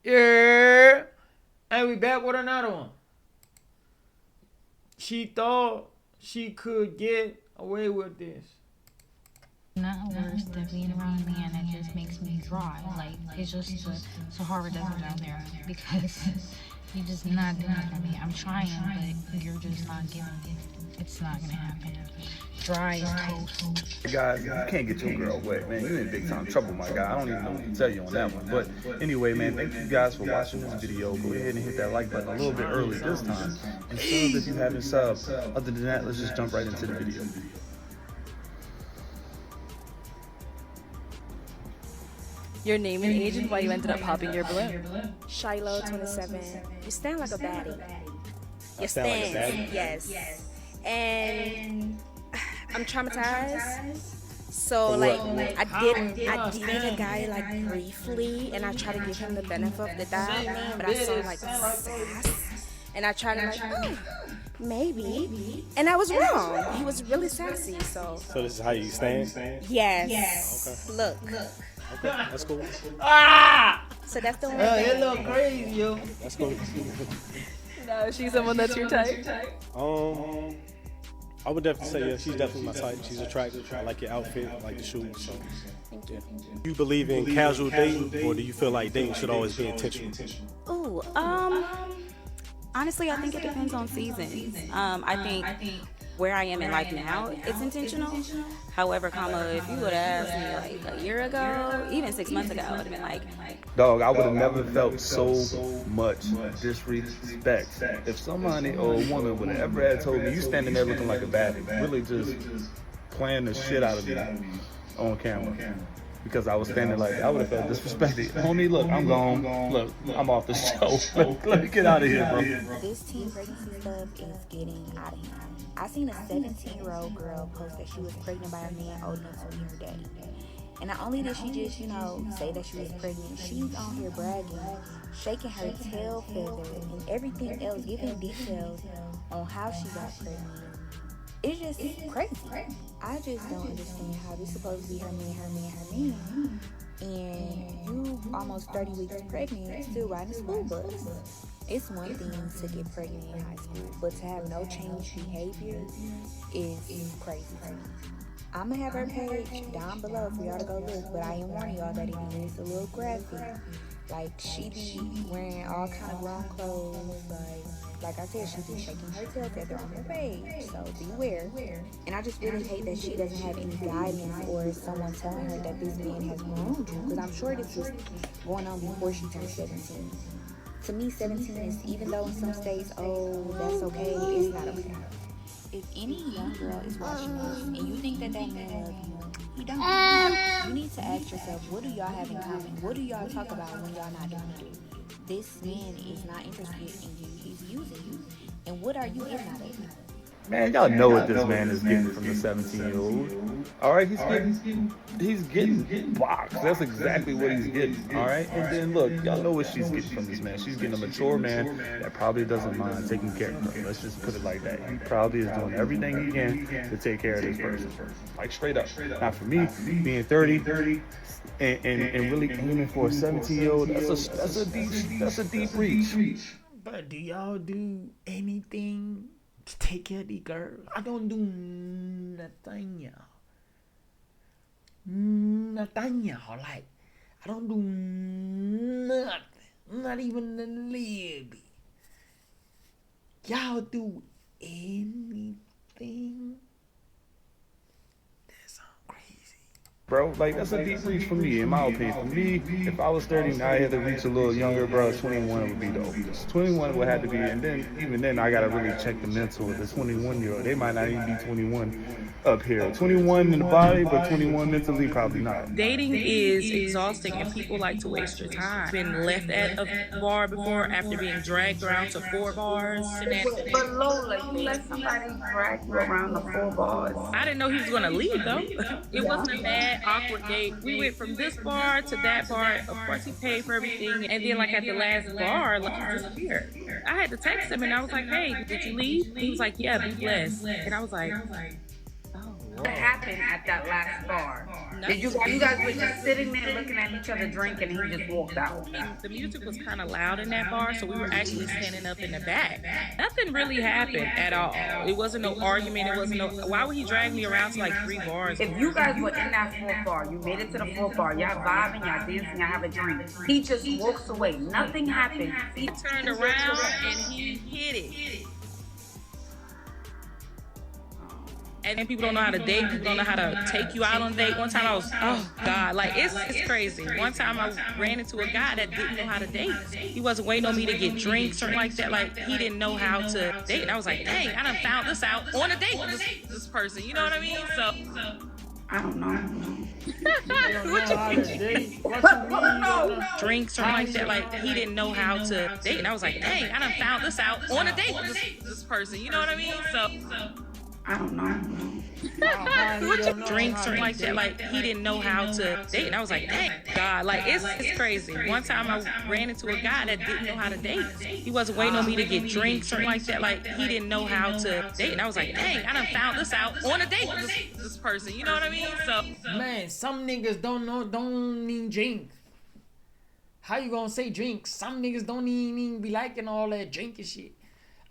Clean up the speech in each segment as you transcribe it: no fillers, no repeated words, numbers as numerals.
Yeah. And we back with another one. She thought she could get away with this. Not worse than being around a man that just makes me dry. Like, it's just Sahara Desert down there because you're just not doing it for me. I'm trying, but you're just not giving me. It's not gonna happen. Dry as toast. Guys, you can't get your girl wet, man. You in big time trouble, my guy. I don't even know what to tell you on that one. But anyway, man, thank you guys for watching this video. Go ahead and hit that like button a little bit early this time. And sub if you haven't subbed. Other than that, let's just jump right into the video. Your name and age and why you ended up popping your balloon. Shiloh 27. You stand like a baddie. You stand like a baddie? Yes. And I'm traumatized. So For like what? I dated a guy like briefly and I tried to give him the benefit of the doubt, but I saw like sass and I tried to like maybe. And I was wrong. He was really sassy, so So this is how you stand? yes. Okay. Look. Okay, that's cool. Ah! So that's the one It thing. look crazy, yo. That's cool. No, she's someone that's your type. I would definitely say yeah, she's definitely my type. She's attractive. I like your outfit, I like the shoes. So. Thank you. You believe in casual dating, or do you feel like dating should always be intentional? Ooh, honestly, I think it depends on seasons. I think where I am in life now, it's intentional. However, if you would have asked me like a year ago, even 6 months ago, I would have been like, Dog, I would have never felt so much disrespect if somebody or a woman would have ever had told me you standing there looking like a baddie, really just playing the shit out of me on camera. Because I was standing like, I would have felt disrespected. Homie, look, I'm gone. Look, I'm off the show. Let me get out of here, bro. This teen pregnancy stuff is getting out of hand. I seen a 17-year-old girl post that she was pregnant by a man old enough to be her daddy. And not only did she just, say that she was pregnant, she's on here bragging, shaking her tail feather and everything else, giving details on how she got pregnant. It's just crazy. I just don't understand how this supposed to be her man, and you almost 30 weeks pregnant, still riding a school bus. It's one thing to get pregnant in high school, but to have no changed behavior is crazy. I'm gonna have her page down below for y'all to go look, but I am warning y'all that it is a little graphic. Like, she be wearing all kind of wrong clothes, like I said, she be shaking her tail feather on her page, so beware. And I just really hate that she doesn't have any guidance or someone telling her that this man has groomed you, because I'm sure this was going on before she turned 17. To me, 17 is, even though in some states, oh, that's okay, it's not okay. If any young girl is watching this and you think that man loves you, he don't. You need to ask yourself, what do y'all have in common? What do y'all talk about when y'all not doing it? This man is not interested in you. He's using you. And what are you getting out of it? Man, y'all know what this man is getting from the 17-year-old. All right, he's getting boxed. That's exactly what he's getting. All right, and then look, y'all know what she's getting from this man. She's getting a mature man that probably doesn't mind taking care of her. Let's just put it like that. He probably is doing everything he can to take care of this person, like straight up. Now, for me, being 30 and really aiming for a 17-year-old, that's a deep reach. But do y'all do anything to take care of the girl? I don't do nothing, y'all. Nothing, y'all. Like, I don't do nothing. Not even a little bit. Y'all do anything? That's so crazy. Bro, like, that's a deep reach for me, in my opinion. For me, if I was 30 and I had to reach a little younger, bro, 21 would be dope. 21 would have to be, and then, even then, I gotta really check the mental of the 21-year-old. They might not even be 21 up here. 21 in the body, but 21 mentally, probably not. Dating is exhausting and people like to waste your time. Been left at a bar before after being dragged around to 4 bars. But Lola, you let somebody drag you around the 4 bars. I didn't know he was gonna leave though. It wasn't a bad, awkward date. We went from this bar to that bar. Of course he paid for everything. And then like at the last bar, like he disappeared. I had to text him and I was like, hey, did you leave? He was like, yeah, be blessed. And I was like, oh. What happened at that last bar? Did you guys were just sitting there looking at each other drinking and he just walked out? The music was kind of loud in that bar, so we were actually standing up in the back. Nothing really happened at all. It wasn't no argument. It wasn't no. Why would he drag me around to like 3 bars? If you guys were in that 4th bar, you made it to the 4th bar, y'all vibing, y'all dancing, y'all have a drink. He just walks away. Nothing happened. He turned around and he hit it. And people don't know how to date. People don't know how to take you out on a date. One time I was, oh God, like it's crazy. One time I ran into a guy that didn't know how to date. He wasn't waiting on me to get drinks or like that. Like he didn't know how to date. And I was like, dang, I done found this out on a date with this person. You know what I mean? So I don't know. Drinks or like that. Like he didn't know how to date. And I was like, dang, I done found this out on a date with this person. You know what I mean? So I don't know. Drinks or like that. Like he didn't know how to date. And I was like, dang, God, like it's crazy. One time I ran into a guy that didn't know how to date. He wasn't waiting on me to get drinks or like that. Like he didn't know how to date. And I was like, dang, I done found this out on a date with this person. You know what I mean? So man, some niggas don't need drinks. How you gonna say drinks? Some niggas don't even be liking all that drinking shit.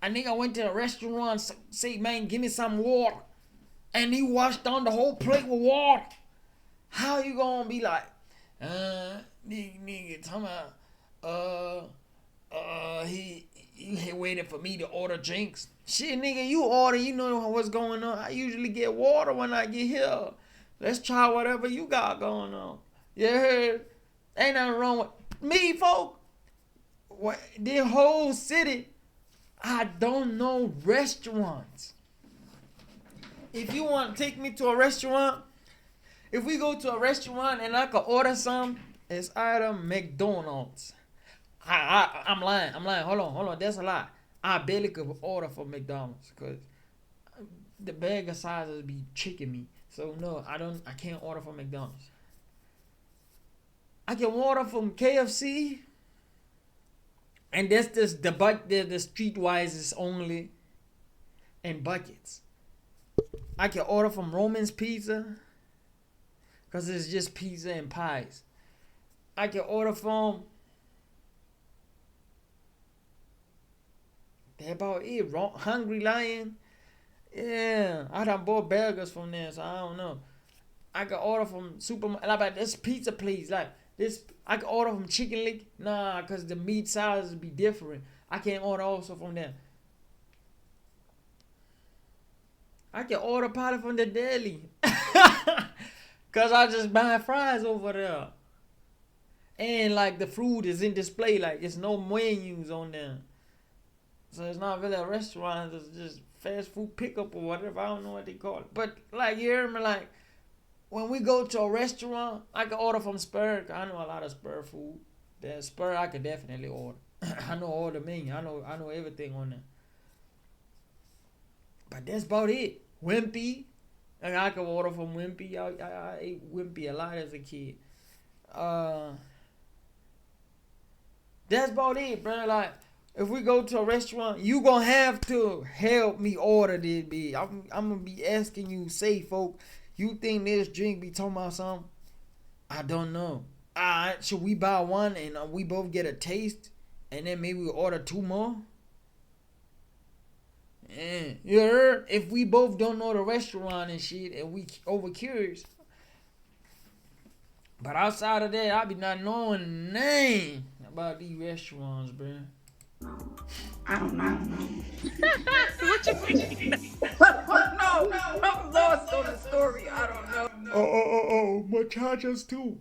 A nigga went to a restaurant, say, man, give me some water. And he washed down the whole plate with water. How you gonna be like, nigga, talking about, he waited for me to order drinks. Shit, nigga, you order, you know what's going on. I usually get water when I get here. Let's try whatever you got going on. You heard? Ain't nothing wrong with me, folk. The whole city, I don't know restaurants. If you want to take me to a restaurant, if we go to a restaurant and I could order some, it's either McDonald's. I'm lying. Hold on. That's a lie. I barely could order for McDonald's because the bag of sizes be tricking me. So no, I can't order from McDonald's. I can order from KFC. And that's just the streetwise is only in buckets. I can order from Roman's Pizza because it's just pizza and pies. I can order from, that's about it. Hungry Lion. Yeah, I done bought burgers from there, so I don't know. I can order from like this pizza place, like this. I can order from Chicken Lick. Nah, because the meat sizes be different. I can't order also from them. I can order probably from the deli. Because I just buy fries over there. And like the food is in display. Like it's no menus on there. So it's not really a restaurant. It's just fast food pickup or whatever. I don't know what they call it. But like you hear me, like when we go to a restaurant, I can order from Spur. I know a lot of Spur food. The Spur I could definitely order. I know all the menu. I know everything on there. But that's about it. Wimpy. Like I can order from Wimpy. I ate Wimpy a lot as a kid. That's about it, bro. Like if we go to a restaurant, you gonna have to help me order this, bitch. I'm gonna be asking you, say, folk, you think this drink be talking about something? I don't know. Alright, should we buy one and we both get a taste? And then maybe we order 2 more? Yeah. You heard? If we both don't know the restaurant and shit and we over curious. But outside of that, I be not knowing nothing about these restaurants, bro. I don't know. What you mean? No, I'm lost on the story. I don't know. Oh, muchachas too.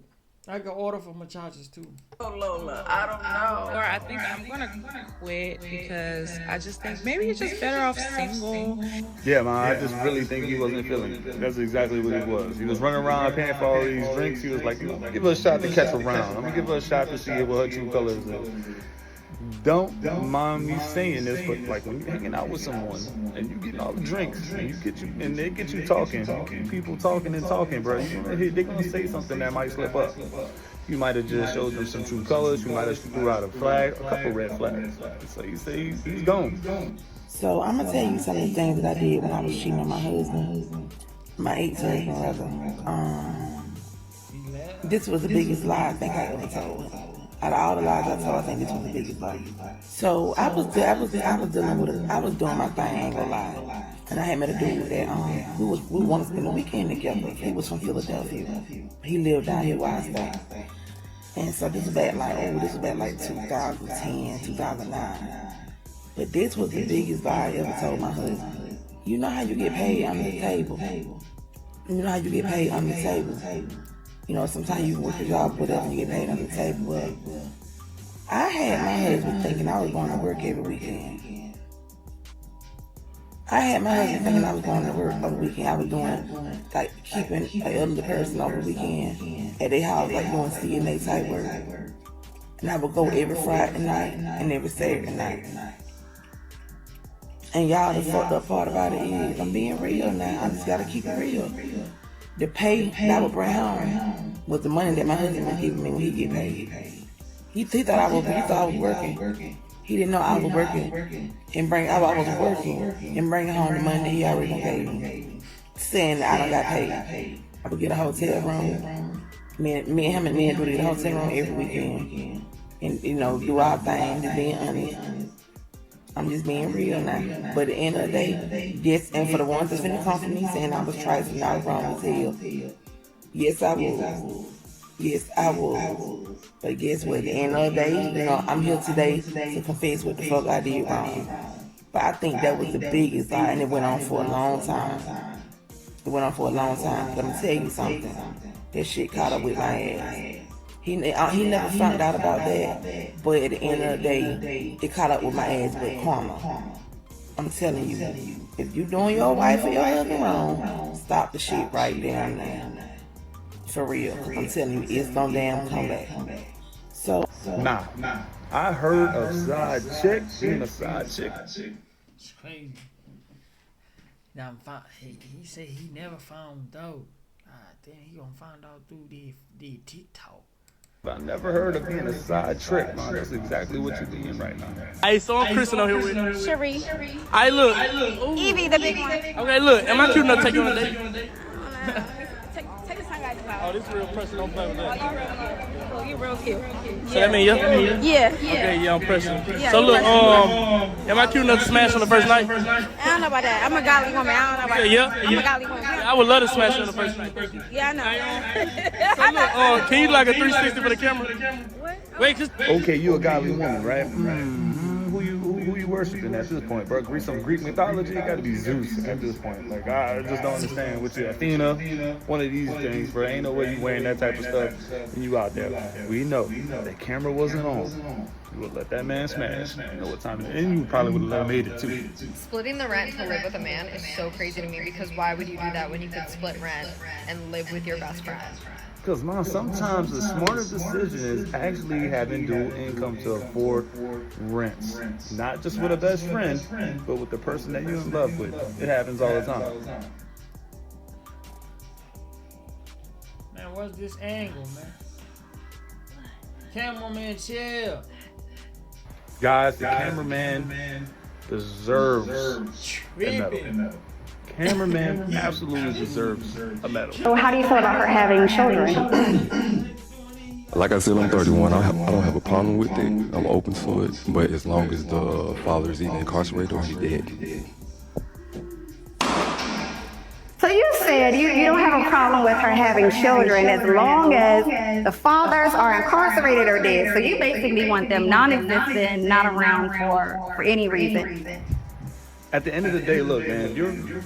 I can order for muchachas too. Oh, Lola, I don't know. Or I think I'm gonna quit because I just think maybe you're just better off single. Yeah, man, I just really think he wasn't feeling it. That's exactly what it was. He was running around paying for all these drinks. He was like, give her a shot to catch a round. Let me give her a shot to see what her true colors is. Don't mind me saying this, but like when you're hanging out with someone and you getting all the drinks and they get you talking, you keep people talking and talking, bro. They're gonna say something that might slip up. You might have just showed them some true colors. You might have threw out a couple red flags. So you say he's gone. So I'm gonna tell you some of the things that I did when I was cheating on my husband. my ex-husband, rather. This was the biggest lie I think I ever told. Out of all the lies I told, I think this was the biggest lie. So I was doing my thing, I ain't gonna lie. And I had met a dude that we wanted to spend the weekend together. He was from Philadelphia. He lived down here where I stay. And so this was back like 2010, 2009. But this was the biggest lie I ever told my husband. You know how you get paid under the table. You know how you get paid under the table. You know, sometimes you work a job, whatever, and you get paid under the table. But I had my husband thinking I was going to work every weekend. I had my husband thinking I was going to work over the weekend. I was doing, like, keeping an elderly person over the weekend at their house, like doing CNA type work. And I would go every Friday night and every Saturday night. And y'all, the fucked up part about it is, I'm being real now. I just gotta keep it real. The pay that I would bring home was the money that my husband was giving me when he get paid. He thought I was working. He didn't know I was working and I was working and bringing home the money that he already paid me, saying that I don't got paid. I would get a hotel room. Me and him and me would get a hotel room every weekend, and you know, do our thing. Just being honest. I'm just being real now. But at the end of the day, yes, and for the ones that's finna come for me saying I was trifling, I was wrong as hell. Yes, I will. Yes, I will. But guess what? At the end of the day, you know, I'm here today to confess what the fuck I did wrong. But I think that was the biggest lie, and it went on for a long time. But I'm gonna tell you something. That shit caught up with my ass. He never found out about that, but at the end of the day, it caught up with my ass with karma. I'm telling you, if you doing your wife or your husband wrong, stop the shit right there and now. For real, I'm telling you, it's gonna damn come back. So nah, I heard of side chick being a side chick. It's crazy. Now he said he never found out. Then he gonna find out through the TikTok. I never heard of being a side trick, man. That's exactly what you're being right now. Hey, so I'm Kristen on here with Cherie. Hey, look. Evie, the big one. Okay, look. Am I cute enough to take you on a date? Take the sunglasses out. Oh, this is real pressure. Don't play with that. Oh, you real cute. So that mean yeah? Yeah. Okay, yeah, I'm pressing. Yeah, So look, am I cute enough to smash on the first night? I don't know about that. I'm a godly woman. I don't know about that. Yeah? I'm a godly woman. I would love to smash on the first night. Yeah, I know. So look, can you do like a 360 for the camera? What? Wait, just... Okay, you a godly woman, right? Who you worshiping at this point, bro? Some Greek mythology? It gotta be Zeus at this point. Like, I just don't understand what you Athena, one of these things, bro. Ain't no way you wearing that type of stuff and you out there. We know that camera wasn't on. You would let that man smash. You know what time it is. And you probably would have let him made it too. Splitting the rent to live with a man is so crazy to me because why would you do that when you could split rent and live with your best friend? Because, man, sometimes the smarter decision is actually having dual income to afford rents. Not just with a best friend, but with the person that you're in love with. It happens all the time. Man, what's this angle, man? Cameraman, chill. Guys, the cameraman deserves a medal. Cameraman absolutely deserves a medal. So how do you feel about her having children? Like I said, I'm 31. I don't have a problem with it. I'm open to it. But as long as the father is either incarcerated or he's dead. So you said you don't have a problem with her having children as long as the fathers are incarcerated or dead. So you basically want them non-existent, not around for any reason. At the end of the day, look, man,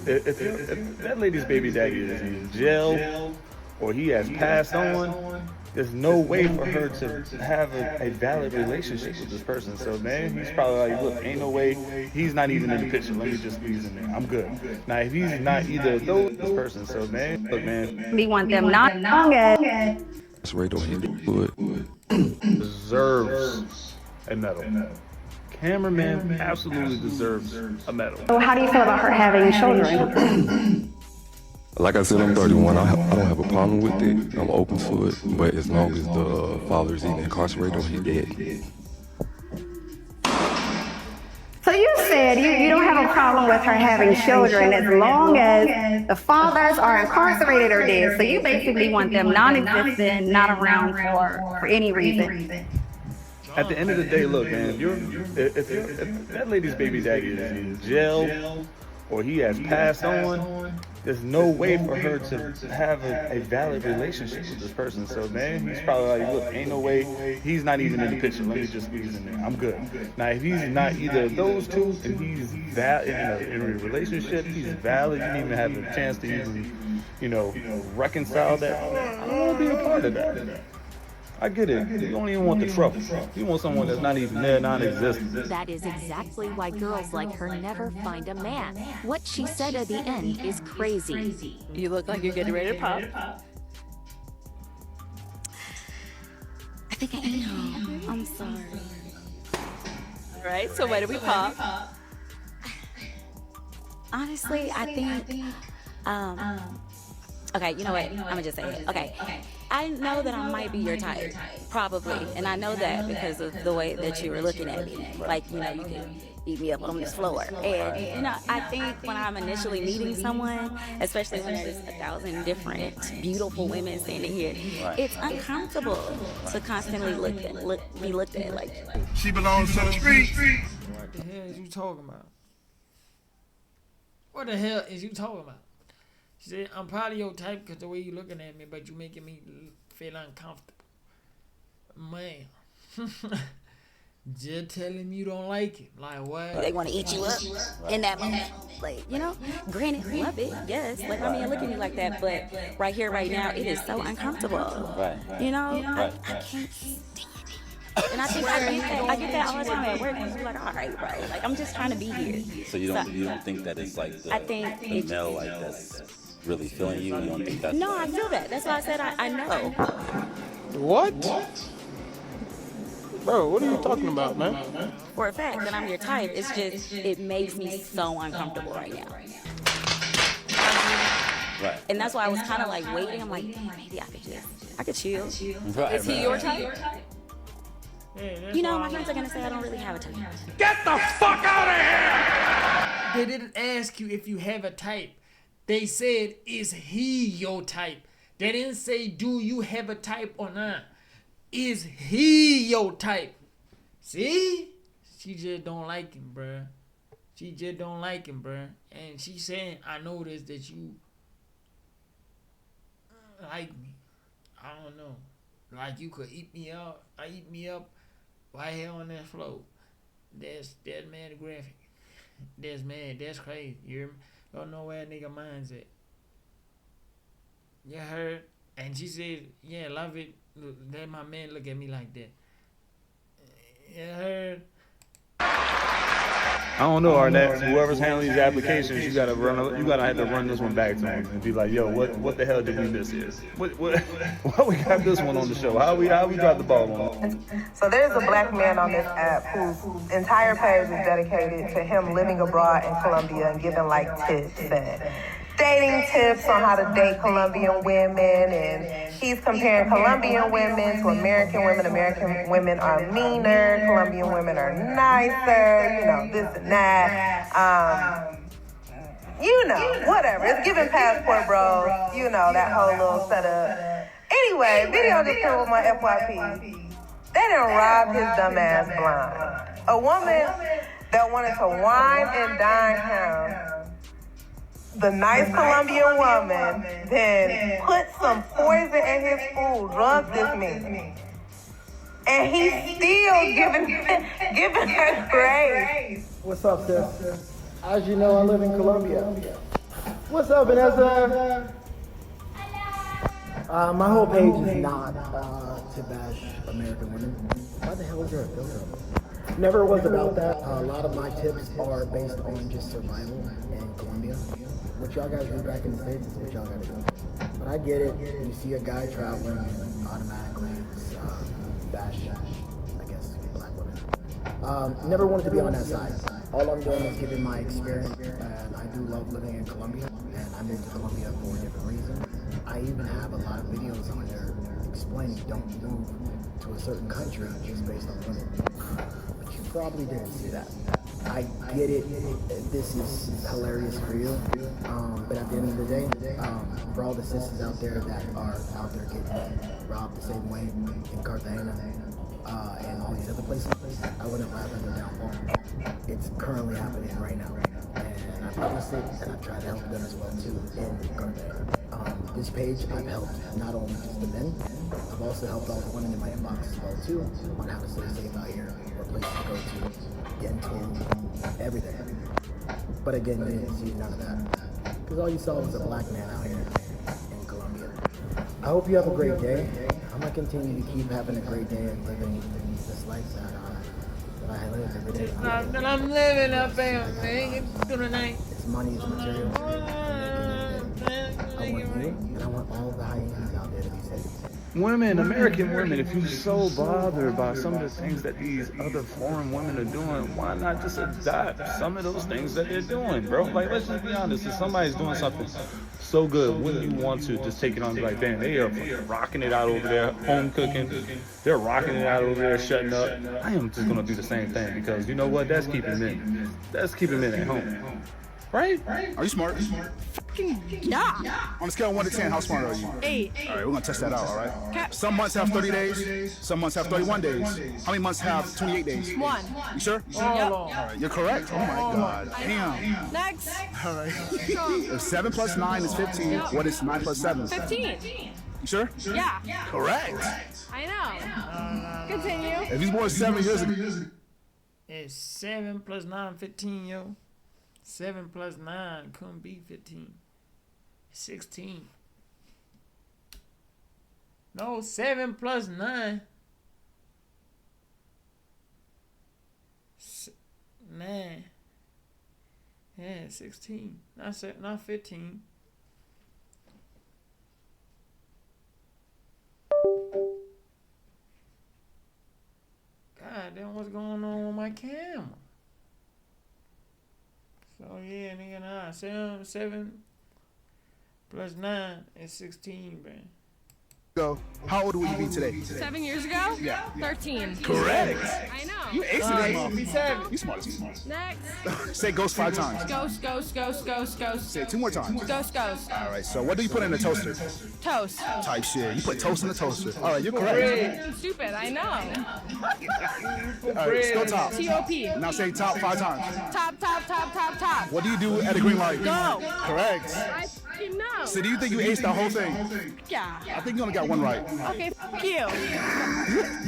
if that lady's baby daddy is in jail or he has passed on, there's no way for her to have a valid relationship with this person. So, man, he's probably like, look, ain't no way. He's not even in the picture. Let me just squeeze in there. I'm good. Now, if he's not either of those person, so, man, look, man. We want them not long as deserves a medal. Cameraman absolutely deserves a medal. So how do you feel about her having children? Like I said, I'm 31. I don't have a problem with it. I'm open to it. But as long as the father is either incarcerated or he's dead. So you said said you don't have a problem with her having children as long as the fathers are incarcerated or dead. So you basically want them non-existent, not around for any reason. At the end of the day, look, man, if that lady's baby daddy is in jail or he has passed on, there's no way for her to have a valid relationship with this person. So, man, he's probably like, look, ain't no way. He's not even in the picture. Let me just squeeze in there. I'm good. Now, if he's not either of those two and he's in a relationship, he's valid, you didn't even have a chance to even, reconcile that. I don't want to be a part of that. I get it. You don't even want the trouble. You want someone that's not even there, non-existent. That is exactly why girls like her never find a man. What she said at the end is crazy. You look like you're getting ready to pop. I think I am. I'm sorry. All right, so where do we pop? Honestly, I think, okay, you know what? I'm gonna just say it. Okay. I know that I might be your type, probably, and I know that because of the way that you were looking at me. Like, you can beat me up on this floor. And, I think when I'm initially meeting someone, especially when there's 1,000 different beautiful women standing here, it's uncomfortable to constantly be looked at like. She belongs to the street. What the hell is you talking about? What the hell is you talking about? She said, I'm probably your type because the way you looking at me, but you making me feel uncomfortable. Man. Just telling me you don't like it. Like, what? They want to eat you up in that moment. Like, granted, love it, yes. Like, I mean, look at me like that, but right here, right now, it is so uncomfortable. Right. I can't stand it. And I think I get that all the time at work. People are like, all right. Like, I'm just trying to be here. So you don't think that it's like the female, like, that's really feeling you? You don't think that's... No, I feel that. That's why I said I know. What? Bro, what are you talking about, man? For a fact that I'm your type, it's just, it makes me so uncomfortable right now. Right. And that's why I was kind of like waiting. I'm like, damn, maybe I could chill. Right, is he your type? Yeah, my friends are going to say I don't really have a type. Get the fuck out of here! They didn't ask you if you have a type. They said, is he your type? They didn't say, do you have a type or not? Is he your type? See? She just don't like him, bruh. She just don't like him, bruh. And she saying, I noticed that you like me. I don't know. Like you could eat me up. Eat me up right here on that floor. That's mad graphic. That's mad. That's crazy. You don't know where a nigga mind's at. You heard? And she said, yeah, love it. Let my man look at me like that. You heard? I don't know, Arnett. Whoever's handling these applications, you gotta have to run this one back to him and be like, yo, what the hell did we miss here? Why we got this one on the show? How we dropped the ball on? So there's a black man on this app whose entire page is dedicated to him living abroad in Colombia and giving like tips and dating tips on how to date Colombian women, and he's comparing Colombian women to American women. American women are meaner, Colombian women are nicer, this and that. Whatever. It's giving passport bros, that whole little setup. Anyway, video just came with my FYP. They done robbed his dumb ass blind. A woman that wanted to wine and dine him, the nice Colombian woman, then put some poison in his food, drugged this man. And he's still giving her grace. What's up, sis? As you know, I live in Colombia. What's up, Vanessa? My whole page is not to bash American women. Why the hell is there a filter? Never was about that. A lot of my tips are based on just survival in Colombia. What y'all guys do back in the States is what y'all gotta do. But I get it. You see a guy traveling, automatically bash, I guess, black women. Never wanted to be on that side. All I'm doing is giving my experience, and I do love living in Colombia, and I moved to Colombia for a different reason. I even have a lot of videos on there explaining don't move to a certain country just based on women. But you probably didn't see that. I get it. This is hilarious for you. But at the end of the day, for all the sisters out there that are out there getting robbed the same way in Cartagena and all these other places, I wouldn't laugh at their downfall. It's currently happening right now. And I've witnessed it, and I've tried to help them as well too in Cartagena. This page, I've helped not only just the men, I've also helped all the women in my inbox as well too on how to stay safe out here, what places to go to, dental, everything. But again, you didn't see none of that. Because all you saw was a black man out here in Colombia. I hope you have a great day. I'm going to continue to keep having a great day and living this life that I live every day. That I'm living up there, man. It's money, it's material. I want you, and I want all the hyenas out there to be safe. Women, American women, if you're so bothered by some of the things that these other foreign women are doing, why not just adopt some of those things that they're doing, bro? Like, let's just be honest. If somebody's doing something so good, wouldn't you want to just take it on and be like, damn, they are rocking it out over there, home cooking. They're rocking it out over there, shutting up. I am just going to do the same thing because, you know what? That's keeping men. That's keeping men at home. Right? Are you smart? Yeah. On a scale of 1 to 10, how smart are you? 8. All right, we're gonna test that out, all right? Some months have 30 days, some months have 31 days. How many months have 28 days? 1. You sure? Yep. All right, you're correct. Oh my God. Damn. Next. All right. If 7 plus 9 is 15, what is 9 plus 7? 15. You sure? Yeah. Correct. I know. Continue. If he's born 7 years ago. It's 7 plus 9, 15, yo. 7 plus 9 couldn't be 15. 16. No, 7 plus 9. 9. Yeah, 16. Not 15. God damn, what's going on with my camera? So yeah, nigga, nah. 7 plus 9 is 16, man. Go. How old would you be today? 7 years ago? Yeah. 13. Correct. I know. You aced Be it, 7. You smart. Next. Say ghost 5 times. Ghost, ghost, ghost, ghost, ghost. Say it 2 more times. Ghost, ghost. All right, so what do you put in the toaster? Toast. Type shit. You put toast in the toaster. All right, you're correct. I'm stupid, I know. All right, still top. T-O-P. Now say top 5 times. Top, top, top, top, top. What do you do at a green light? Go. Correct. I fucking know. So do you think you aced that whole thing? Yeah. I think you only got 1 right. Okay, fuck you.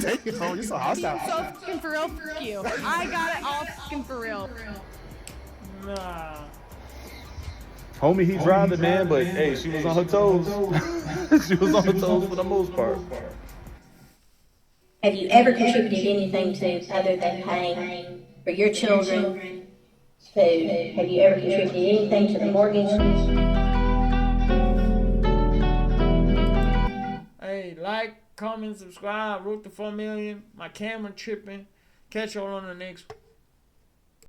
Take it home. You're so hostile. So fucking for real, fuck you. I got it all fucking for real. Nah. Homie, he driving, man, but hey, she was on her toes. She was on her toes for the most part. Have you ever contributed anything to other than paying for your children food? Have you ever contributed anything to the mortgage? Hey, like, comment, subscribe. Root to 4 million. My camera tripping. Catch y'all on the next one.